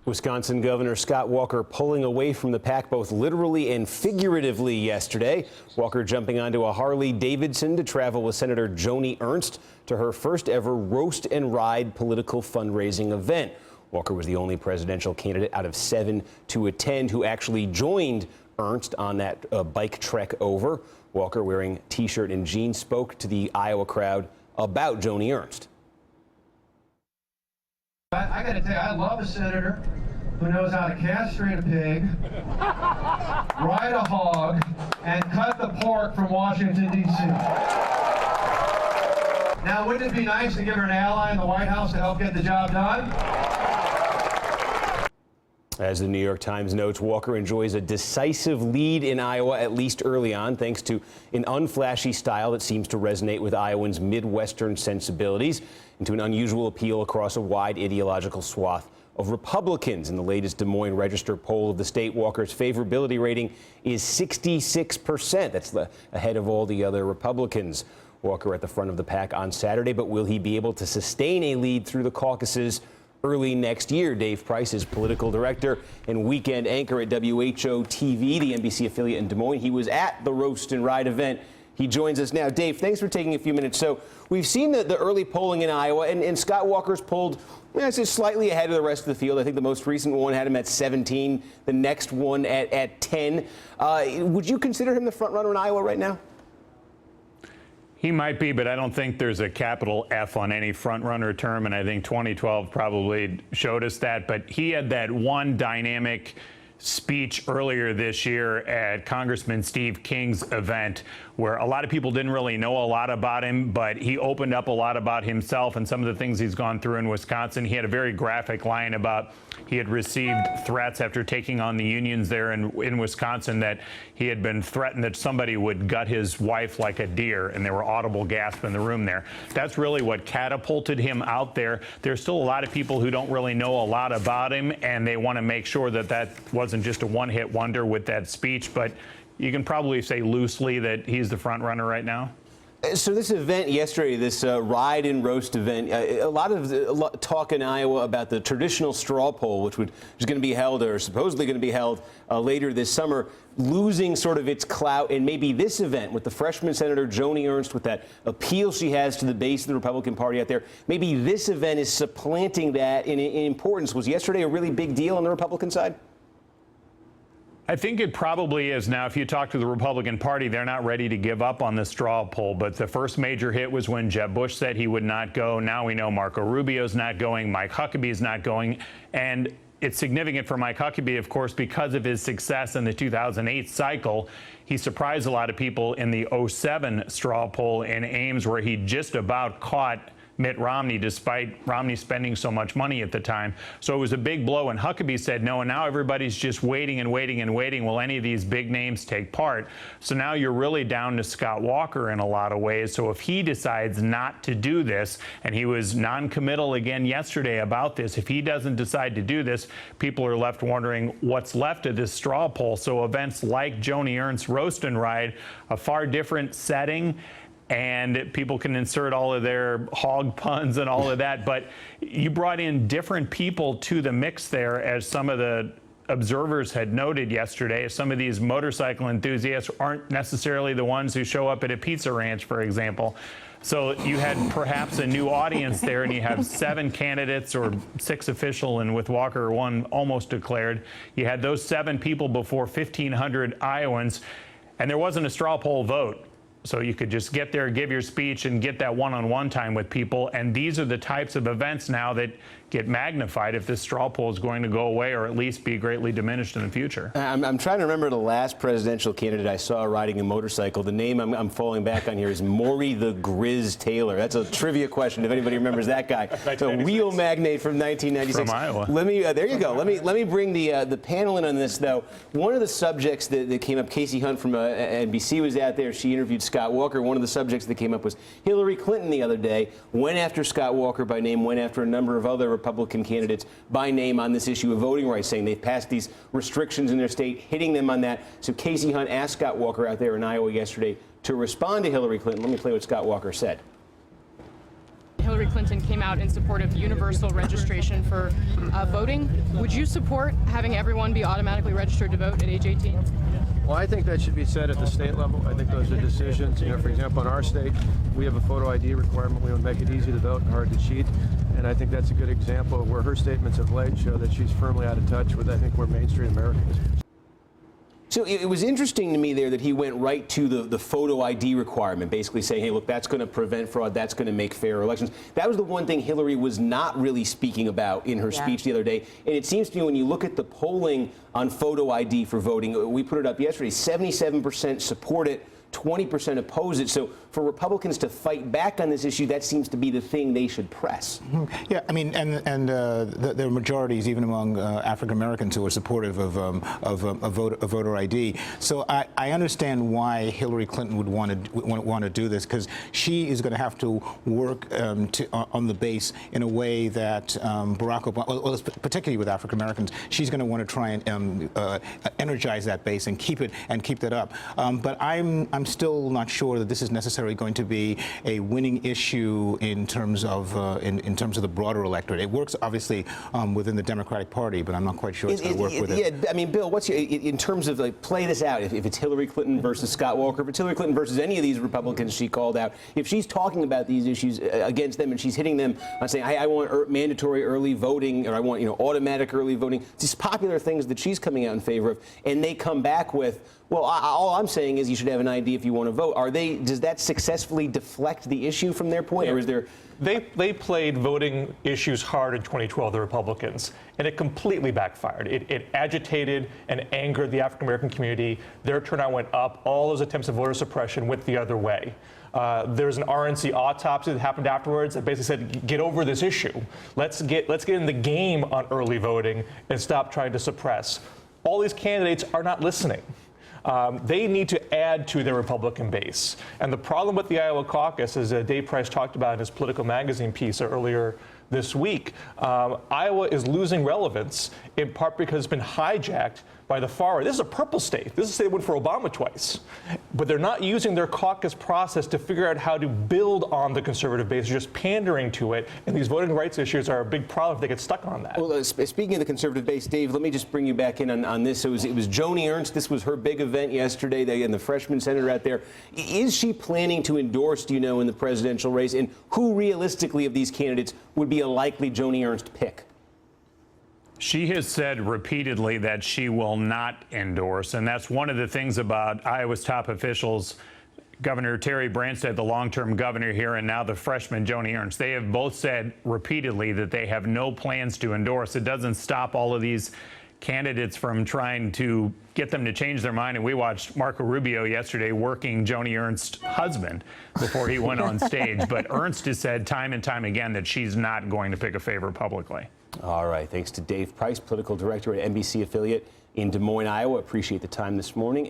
Wisconsin Governor Scott Walker pulling away from the pack both literally and figuratively yesterday. Walker jumping onto a Harley Davidson to travel with Senator Joni Ernst to her first ever roast and ride political fundraising event. Walker was the only presidential candidate out of 7 to attend who actually joined Ernst on that bike trek over. Walker, wearing T-shirt and jeans, spoke to the Iowa crowd about Joni Ernst. I got to tell you, I love a senator who knows how to castrate a pig, ride a hog, and cut the pork from Washington, D.C. Now, wouldn't it be nice to give her an ally in the White House to help get the job done? As the New York Times notes, Walker enjoys a decisive lead in Iowa, at least early on, thanks to an unflashy style that seems to resonate with Iowans' Midwestern sensibilities, and to an unusual appeal across a wide ideological swath of Republicans. In the latest Des Moines Register poll of the state, Walker's favorability rating is 66%. That's ahead of all the other Republicans. Walker at the front of the pack on Saturday, but will he be able to sustain a lead through the caucuses early next year? Dave Price is political director and weekend anchor at WHO-TV, the NBC affiliate in Des Moines. He was at the Roast and Ride event. He joins us now. Dave, thanks for taking a few minutes. So we've seen the early polling in Iowa, and Scott Walker's polled slightly ahead of the rest of the field. I think the most recent one had him at 17, the next one at 10. Would you consider him the front runner in Iowa right now? He might be, but I don't think there's a capital F on any front-runner term, and I think 2012 probably showed us that. But he had that one dynamic speech earlier this year at Congressman Steve King's event where a lot of people didn't really know a lot about him, but he opened up a lot about himself and some of the things he's gone through in Wisconsin. He had a very graphic line about he had received threats after taking on the unions there in Wisconsin, that he had been threatened that somebody would gut his wife like a deer, and there were audible gasps in the room there. That's really what catapulted him out there. There's still a lot of people who don't really know a lot about him, and they want to make sure that that wasn't just a one-hit wonder with that speech, but you can probably say loosely that he's the front runner right now. So this event yesterday, this ride and roast event, a lot of talk in Iowa about the traditional straw poll, which is going to be held, or supposedly going to be held later this summer, losing sort of its clout. And maybe this event with the freshman Senator Joni Ernst, with that appeal she has to the base of the Republican Party out there, maybe this event is supplanting that in importance. Was yesterday a really big deal on the Republican side? I think it probably is. Now, if you talk to the Republican Party, they're not ready to give up on the straw poll. But the first major hit was when Jeb Bush said he would not go. Now we know Marco Rubio's not going. Mike Huckabee's not going. And it's significant for Mike Huckabee, of course, because of his success in the 2008 cycle. He surprised a lot of people in the 2007 straw poll in Ames, where he just about caught Mitt Romney, despite Romney spending so much money at the time. So it was a big blow, and Huckabee said no, and now everybody's just waiting and waiting and waiting. Will any of these big names take part? So now you're really down to Scott Walker in a lot of ways. So if he decides not to do this, and he was non-committal again yesterday about this, if he doesn't decide to do this, people are left wondering what's left of this straw poll. So events like Joni Ernst's Roast and Ride, a far different setting, and people can insert all of their hog puns and all of that. But you brought in different people to the mix there, as some of the observers had noted yesterday. Some of these motorcycle enthusiasts aren't necessarily the ones who show up at a pizza ranch, for example. So you had perhaps a new audience there, and you have 7 candidates, or 6 official, and with Walker, 1 almost declared. You had those 7 people before 1,500 Iowans, and there wasn't a straw poll vote. So you could just get there, give your speech, and get that one-on-one time with people. And these are the types of events now that get magnified if this straw poll is going to go away, or at least be greatly diminished in the future. I'm trying to remember the last presidential candidate I saw riding a motorcycle. The name I'm falling back on here is Maury the Grizz Taylor. That's a trivia question if anybody remembers that guy. So wheel magnate from 1996. From Iowa. Let me there you go. Let me bring the panel in on this, though. One of the subjects that came up, Casey Hunt from NBC was out there. She interviewed Scott Walker. One of the subjects that came up was Hillary Clinton the other day. Went after Scott Walker by name, went after a number of other Republican candidates by name on this issue of voting rights, saying they've passed these restrictions in their state, hitting them on that. So Casey Hunt asked Scott Walker out there in Iowa yesterday to respond to Hillary Clinton. Let me play what Scott Walker said. Hillary Clinton came out in support of universal registration for voting. Would you support having everyone be automatically registered to vote at age 18? Well, I think that should be said at the state level. I think those are decisions. For example, in our state, we have a photo ID requirement. We would make it easy to vote and hard to cheat. And I think that's a good example of where her statements of late show that she's firmly out of touch with, I think, where Main Street America is. So it was interesting to me there that he went right to the photo ID requirement, basically saying, hey, look, that's going to prevent fraud, that's going to make fair elections. That was the one thing Hillary was not really speaking about in her speech the other day. And it seems to me when you look at the polling on photo ID for voting, we put it up yesterday, 77% support it, 20% oppose it. So for Republicans to fight back on this issue, that seems to be the thing they should press. Yeah, I mean, and there are majorities, even among African Americans, who are supportive of voter ID. So I understand why Hillary Clinton would want to do this, because she is going to have to work on the base in a way that Barack Obama, well, particularly with African Americans, she's going to want to try and energize that base and keep that up. But I'm still not sure that this is necessarily going to be a winning issue in terms of in terms of the broader electorate. It works obviously within the Democratic Party, but I'm not quite sure it's going to work with it. Yeah, I mean, Bill, what's in terms of like play this out? If it's Hillary Clinton versus Scott Walker, if it's Hillary Clinton versus any of these Republicans she called out, if she's talking about these issues against them and she's hitting them on saying, I want mandatory early voting, or I want automatic early voting, these popular things that she's coming out in favor of, and they come back with, well, all I'm saying is you should have an ID if you want to vote. Does that successfully deflect the issue from their point, or is there? They played voting issues hard in 2012, the Republicans, and it completely backfired. It agitated and angered the African American community. Their turnout went up. All those attempts of voter suppression went the other way. There's an RNC autopsy that happened afterwards that basically said, get over this issue. Let's get in the game on early voting and stop trying to suppress. All these candidates are not listening. They need to add to their Republican base. And the problem with the Iowa caucus, as Dave Price talked about in his Political Magazine piece earlier this week, Iowa is losing relevance in part because it's been hijacked by the far right. This is a purple state. This is a state that went for Obama twice. But they're not using their caucus process to figure out how to build on the conservative base. They're just pandering to it. And these voting rights issues are a big problem if they get stuck on that. Well, speaking of the conservative base, Dave, let me just bring you back in on this. It was Joni Ernst. This was her big event yesterday. And the freshman senator out there. Is she planning to endorse, do you know, in the presidential race? And who realistically of these candidates would be a likely Joni Ernst pick? She has said repeatedly that she will not endorse, and that's one of the things about Iowa's top officials. Governor Terry Branstad, the long-term governor here, and now the freshman Joni Ernst. They have both said repeatedly that they have no plans to endorse. It doesn't stop all of these candidates from trying to get them to change their mind. And we watched Marco Rubio yesterday working Joni Ernst's husband before he went on stage. But Ernst has said time and time again that she's not going to pick a favorite publicly. All right. Thanks to Dave Price, political director at NBC affiliate in Des Moines, Iowa. Appreciate the time this morning.